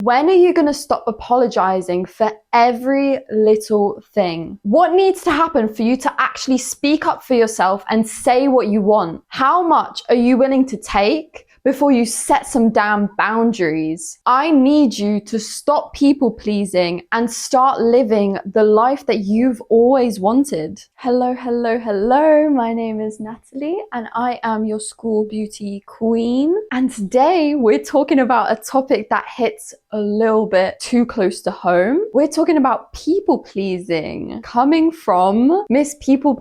When are you going to stop apologizing for every little thing? What needs to happen for you to actually speak up for yourself and say what you want? How much are you willing to take before you set some damn boundaries? I need you to stop people pleasing and start living the life that you've always wanted. Hello, hello, hello. My name is Natalie and I am your school beauty queen. And today we're talking about a topic that hits a little bit too close to home. We're talking about people pleasing, coming from Miss ex-people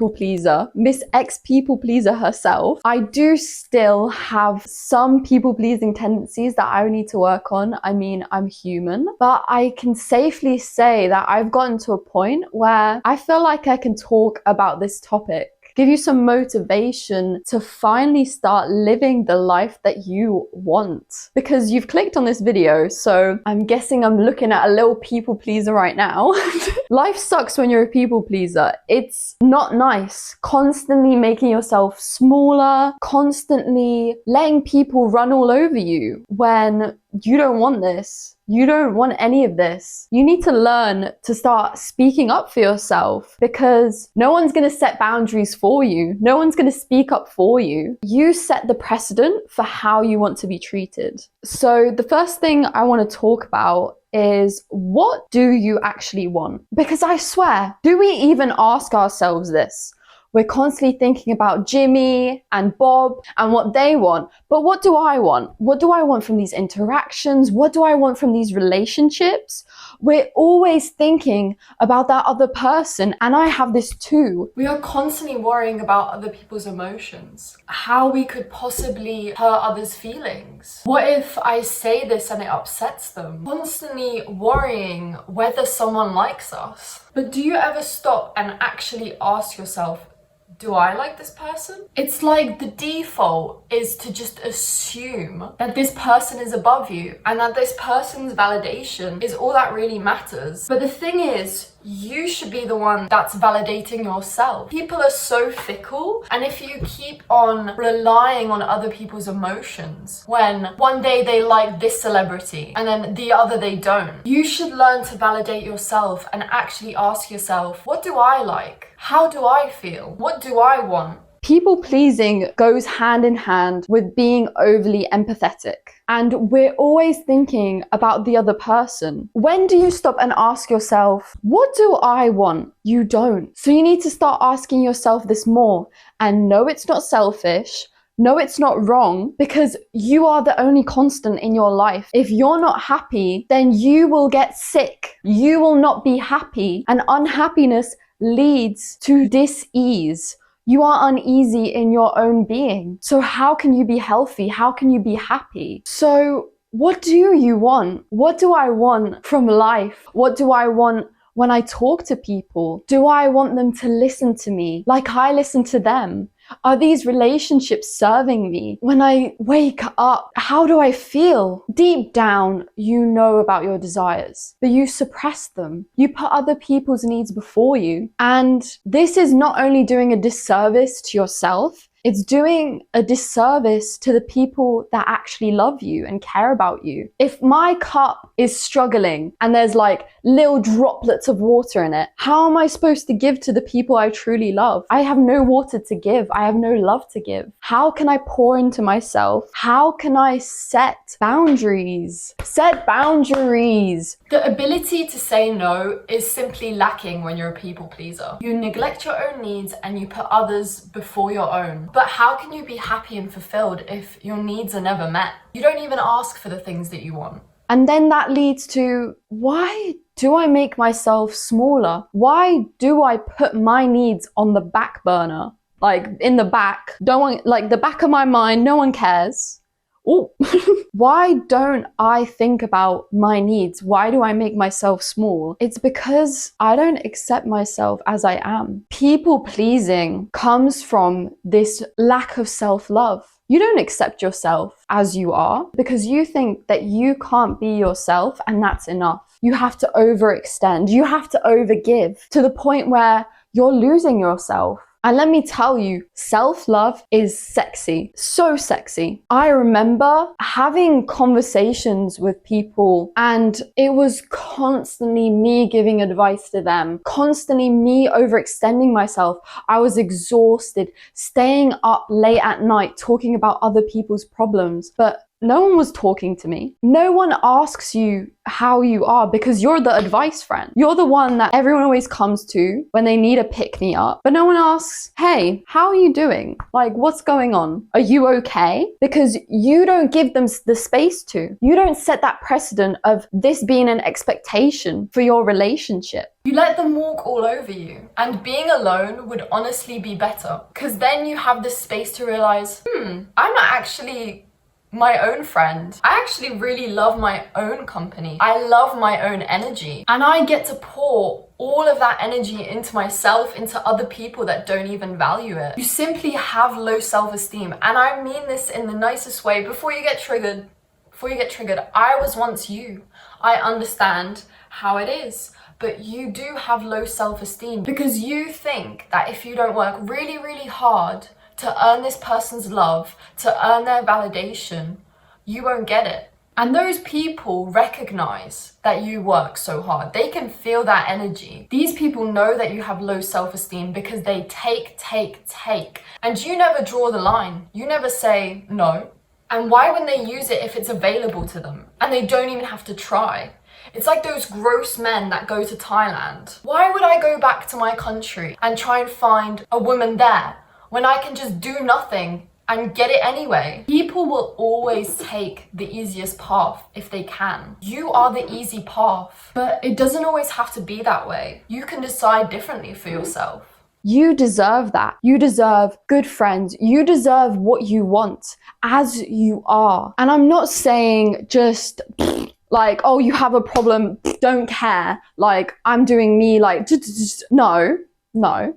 pleaser, Miss ex-people pleaser herself. I do still have some people-pleasing tendencies that I need to work on. I mean, I'm human, but I can safely say that I've gotten to a point where I feel like I can talk about this topic, give you some motivation to finally start living the life that you want. Because you've clicked on this video, so I'm guessing I'm looking at a little people pleaser right now. Life sucks when you're a people pleaser. It's not nice. Constantly making yourself smaller, constantly letting people run all over you when you don't want this. You don't want any of this. You need to learn to start speaking up for yourself because no one's going to set boundaries for you. No one's going to speak up for you. You set the precedent for how you want to be treated. So the first thing I want to talk about is, what do you actually want? Because I swear, do we even ask ourselves this? We're constantly thinking about Jimmy and Bob and what they want. But what do I want? What do I want from these interactions? What do I want from these relationships? We're always thinking about that other person, and I have this too. We are constantly worrying about other people's emotions, how we could possibly hurt others' feelings. What if I say this and it upsets them? Constantly worrying whether someone likes us. But do you ever stop and actually ask yourself, do I like this person? It's like the default is to just assume that this person is above you and that this person's validation is all that really matters. But the thing is, you should be the one that's validating yourself. People are so fickle, and if you keep on relying on other people's emotions, when one day they like this celebrity and then the other they don't, you should learn to validate yourself and actually ask yourself, what do I like? How do I feel? What do I want? People pleasing goes hand in hand with being overly empathetic. And we're always thinking about the other person. When do you stop and ask yourself, what do I want? You don't. So you need to start asking yourself this more. And no, it's not selfish. No, it's not wrong, because you are the only constant in your life. If you're not happy, then you will get sick. You will not be happy. And unhappiness leads to dis-ease. You are uneasy in your own being. So how can you be healthy? How can you be happy? So what do you want? What do I want from life? What do I want when I talk to people? Do I want them to listen to me like I listen to them? Are these relationships serving me? When I wake up, how do I feel? Deep down, you know about your desires, but you suppress them. You put other people's needs before you. And this is not only doing a disservice to yourself, it's doing a disservice to the people that actually love you and care about you. If my cup is struggling and there's like little droplets of water in it, how am I supposed to give to the people I truly love? I have no water to give. I have no love to give. How can I pour into myself? How can I set boundaries? Set boundaries. The ability to say no is simply lacking when you're a people pleaser. You neglect your own needs and you put others before your own. But how can you be happy and fulfilled if your needs are never met? You don't even ask for the things that you want. And then that leads to, why do I make myself smaller? Why do I put my needs on the back burner? Like in the back, like the back of my mind, no one cares. Oh, why don't I think about my needs? Why do I make myself small? It's because I don't accept myself as I am. People pleasing comes from this lack of self-love. You don't accept yourself as you are because you think that you can't be yourself and that's enough. You have to overextend. You have to overgive to the point where you're losing yourself. And let me tell you, self-love is sexy, so sexy. I remember having conversations with people and it was constantly me giving advice to them, constantly me overextending myself. I was exhausted, staying up late at night talking about other people's problems, but no one was talking to me. No one asks you how you are because you're the advice friend. You're the one that everyone always comes to when they need a pick-me-up. But no one asks, hey, how are you doing? Like, what's going on? Are you okay? Because you don't give them the space to. You don't set that precedent of this being an expectation for your relationship. You let them walk all over you. And being alone would honestly be better. Because then you have the space to realize, I'm not actually my own friend. I actually really love my own company. I love my own energy. And I get to pour all of that energy into myself, into other people that don't even value it. You simply have low self-esteem. And I mean this in the nicest way. Before you get triggered, I was once you. I understand how it is. But you do have low self-esteem because you think that if you don't work really, really hard to earn this person's love, to earn their validation, you won't get it. And those people recognize that you work so hard. They can feel that energy. These people know that you have low self-esteem because they take. And you never draw the line. You never say no. And why wouldn't they use it if it's available to them? And they don't even have to try. It's like those gross men that go to Thailand. Why would I go back to my country and try and find a woman there when I can just do nothing and get it anyway? People will always take the easiest path if they can. You are the easy path, but it doesn't always have to be that way. You can decide differently for yourself. You deserve that. You deserve good friends. You deserve what you want as you are. And I'm not saying just like, oh, you have a problem, don't care. Like, I'm doing me, like, no.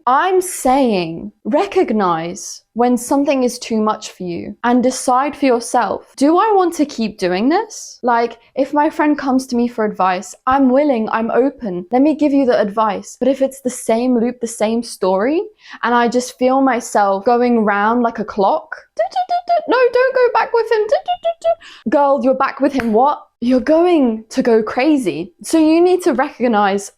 I'm saying recognize when something is too much for you and decide for yourself, do I want to keep doing this? Like, if my friend comes to me for advice, I'm willing, I'm open. Let me give you the advice. But if it's the same loop, the same story, and I just feel myself going round like a clock, no, don't go back with him. Girl, you're back with him, what? You're going to go crazy. So you need to recognize,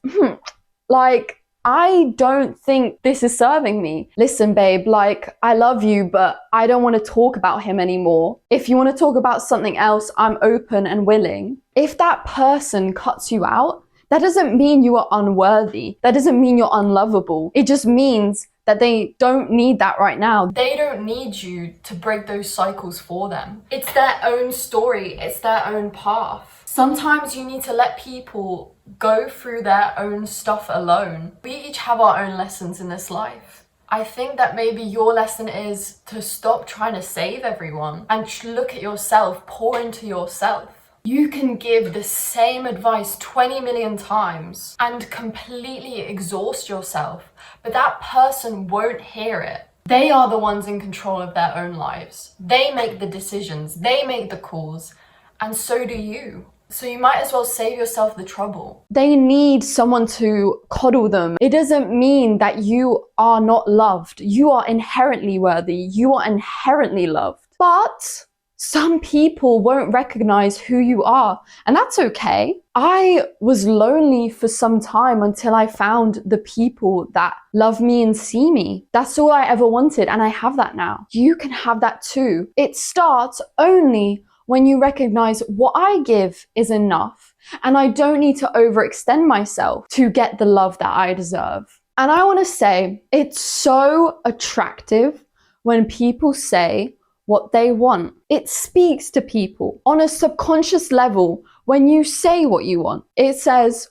like, I don't think this is serving me. Listen, babe, like, I love you, but I don't want to talk about him anymore. If you want to talk about something else, I'm open and willing. If that person cuts you out, that doesn't mean you are unworthy. That doesn't mean you're unlovable. It just means that they don't need that right now. They don't need you to break those cycles for them. It's their own story. It's their own path. Sometimes you need to let people go through their own stuff alone. We each have our own lessons in this life. I think that maybe your lesson is to stop trying to save everyone and look at yourself, pour into yourself. You can give the same advice 20 million times and completely exhaust yourself, but that person won't hear it. They are the ones in control of their own lives. They make the decisions, they make the calls, and so do you. So you might as well save yourself the trouble. They need someone to coddle them. It doesn't mean that you are not loved. You are inherently worthy. You are inherently loved. But some people won't recognize who you are, and that's okay. I was lonely for some time until I found the people that love me and see me. That's all I ever wanted, and I have that now. You can have that too. It starts only when you recognize what I give is enough, and I don't need to overextend myself to get the love that I deserve. And I want to say, it's so attractive when people say what they want. It speaks to people on a subconscious level. When you say what you want, it says,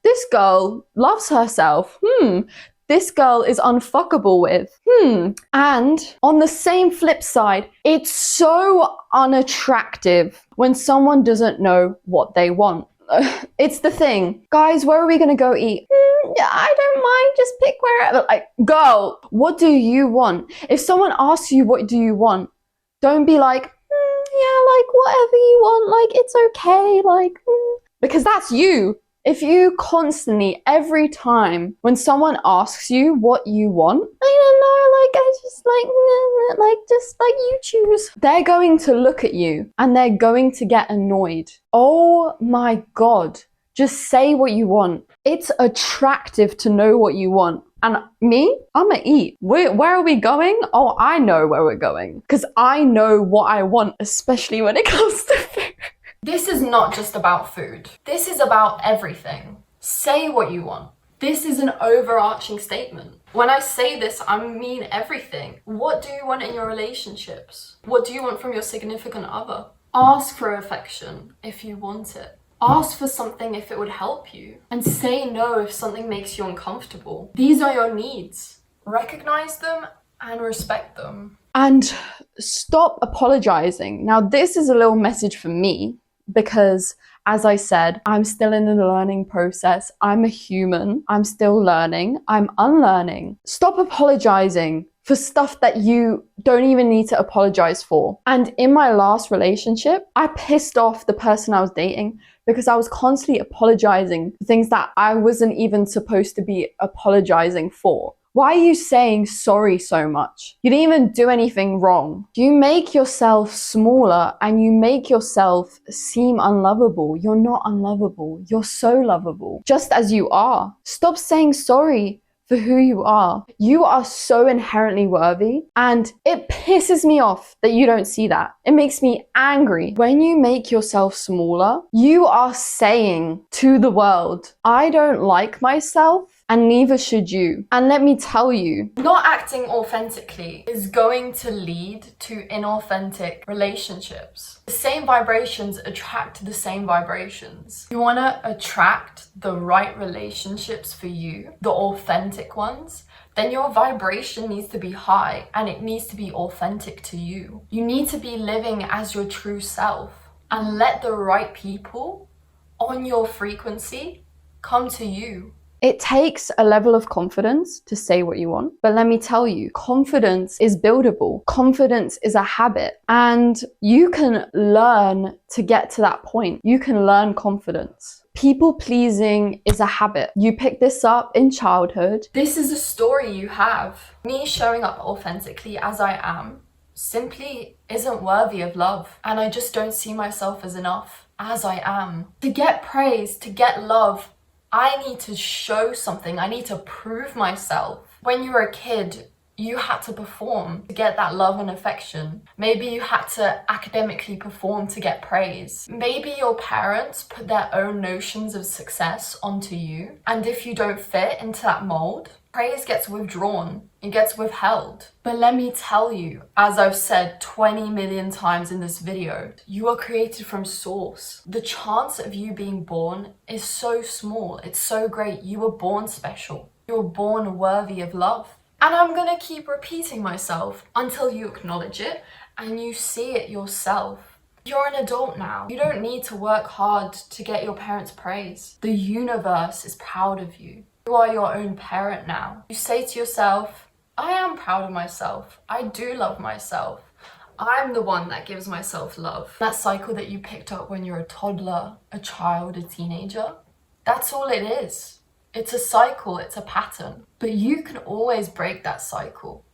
this girl loves herself. This girl is unfuckable with. And on the same flip side, it's so unattractive when someone doesn't know what they want. It's the thing. Guys, where are we gonna go eat? Yeah, I don't mind, just pick wherever. Like, girl, what do you want? If someone asks you what do you want, don't be like, yeah, like whatever you want, like it's okay, like, because that's you. If you constantly, every time when someone asks you what you want, I don't know, like, I just just like you choose. They're going to look at you and they're going to get annoyed. Oh my God. Just say what you want. It's attractive to know what you want. And me, I'm gonna eat. Where are we going? Oh, I know where we're going. Because I know what I want, especially when it comes to food. This is not just about food. This is about everything. Say what you want. This is an overarching statement. When I say this, I mean everything. What do you want in your relationships? What do you want from your significant other? Ask for affection if you want it. Ask for something if it would help you. And say no if something makes you uncomfortable. These are your needs. Recognize them and respect them. And stop apologizing. Now, this is a little message for me because, as I said, I'm still in the learning process. I'm a human. I'm still learning. I'm unlearning. Stop apologizing for stuff that you don't even need to apologize for. And in my last relationship, I pissed off the person I was dating because I was constantly apologizing for things that I wasn't even supposed to be apologizing for. Why are you saying sorry so much? You didn't even do anything wrong. You make yourself smaller and you make yourself seem unlovable. You're not unlovable. You're so lovable, just as you are. Stop saying sorry for who you are. You are so inherently worthy, and it pisses me off that you don't see that. It makes me angry. When you make yourself smaller, you are saying to the world, I don't like myself, and neither should you. And let me tell you, not acting authentically is going to lead to inauthentic relationships. The same vibrations attract the same vibrations. You want to attract the right relationships for you, the authentic ones, then your vibration needs to be high and it needs to be authentic to you. You need to be living as your true self and let the right people on your frequency come to you. It takes a level of confidence to say what you want, but let me tell you, confidence is buildable. Confidence is a habit, and you can learn to get to that point. You can learn confidence. People pleasing is a habit. You pick this up in childhood. This is a story you have. Me showing up authentically as I am simply isn't worthy of love, and I just don't see myself as enough as I am. To get praise, to get love, I need to show something. I need to prove myself. When you were a kid, you had to perform to get that love and affection. Maybe you had to academically perform to get praise. Maybe your parents put their own notions of success onto you. And if you don't fit into that mold, praise gets withdrawn. It gets withheld. But let me tell you, as I've said 20 million times in this video, you are created from source. The chance of you being born is so small. It's so great. You were born special. You were born worthy of love. And I'm gonna keep repeating myself until you acknowledge it and you see it yourself. You're an adult now. You don't need to work hard to get your parents' praise. The universe is proud of you. You are your own parent now. You say to yourself, I am proud of myself. I do love myself. I'm the one that gives myself love. That cycle that you picked up when you're a toddler, a child, a teenager, that's all it is. It's a cycle, it's a pattern. But you can always break that cycle.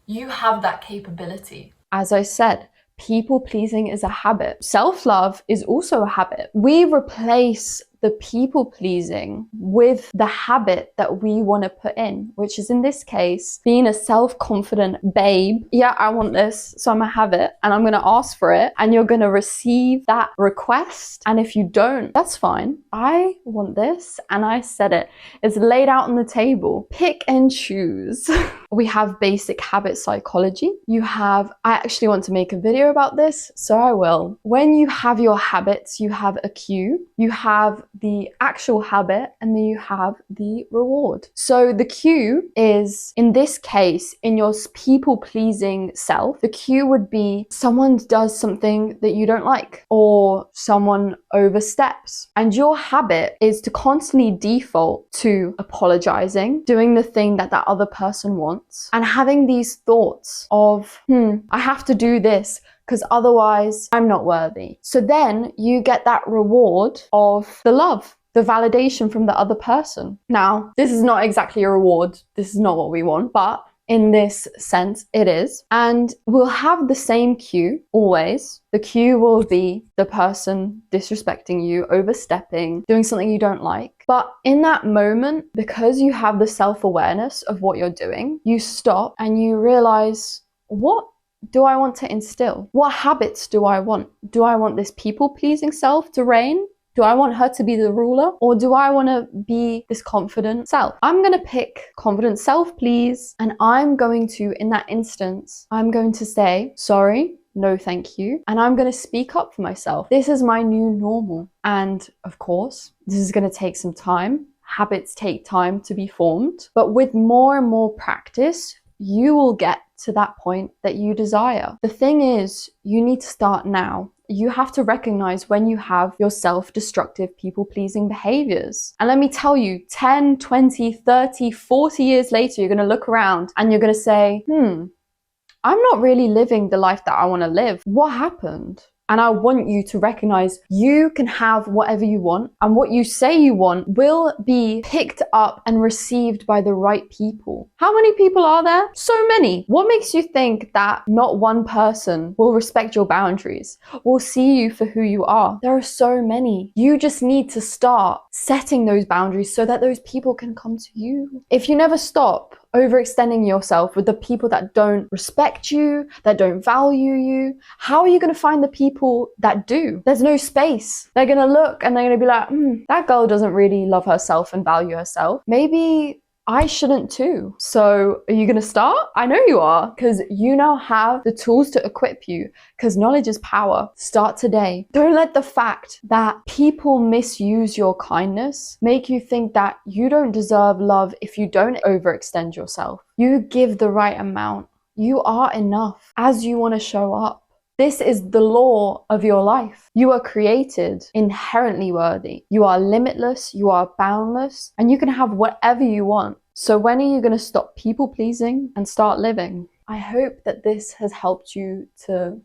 You have that capability. As I said, people pleasing is a habit. Self-love is also a habit. We replace the people pleasing with the habit that we want to put in, which is in this case, being a self-confident babe. Yeah, I want this, so I'm gonna have it and I'm gonna ask for it and you're gonna receive that request. And if you don't, that's fine. I want this and I said it. It's laid out on the table. Pick and choose. We have basic habit psychology. I actually want to make a video about this, so I will. When you have your habits, you have a cue, you have the actual habit, and then you have the reward. So the cue is, in this case, in your people-pleasing self, the cue would be someone does something that you don't like, or someone oversteps. And your habit is to constantly default to apologizing, doing the thing that other person wants, and having these thoughts of, I have to do this because otherwise I'm not worthy. So then you get that reward of the love, the validation from the other person. Now, this is not exactly a reward. This is not what we want, but in this sense, it is. And we'll have the same cue always. The cue will be the person disrespecting you, overstepping, doing something you don't like. But in that moment, because you have the self-awareness of what you're doing, you stop and you realize, what do I want to instill? What habits do I want? Do I want this people-pleasing self to reign? Do I want her to be the ruler, or do I want to be this confident self? I'm going to pick confident self, please. And I'm going to, in that instance, I'm going to say, sorry, no thank you. And I'm going to speak up for myself. This is my new normal. And of course, this is going to take some time. Habits take time to be formed. But with more and more practice, you will get to that point that you desire. The thing is, you need to start now. You have to recognize when you have your self-destructive people-pleasing behaviors. And let me tell you, 10, 20, 30, 40 years later, you're going to look around and you're going to say, I'm not really living the life that I want to live. What happened? And I want you to recognize you can have whatever you want, and what you say you want will be picked up and received by the right people. How many people are there? So many. What makes you think that not one person will respect your boundaries, will see you for who you are? There are so many. You just need to start setting those boundaries so that those people can come to you. If you never stop overextending yourself with the people that don't respect you, that don't value you, how are you going to find the people that do? There's no space. They're going to look and they're going to be like, that girl doesn't really love herself and value herself. Maybe I shouldn't too. So are you going to start? I know you are, because you now have the tools to equip you, because knowledge is power. Start today. Don't let the fact that people misuse your kindness make you think that you don't deserve love if you don't overextend yourself. You give the right amount. You are enough as you want to show up. This is the law of your life. You are created inherently worthy. You are limitless, you are boundless, and you can have whatever you want. So when are you going to stop people pleasing and start living? I hope that this has helped you to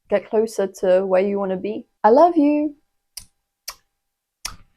get closer to where you want to be. I love you.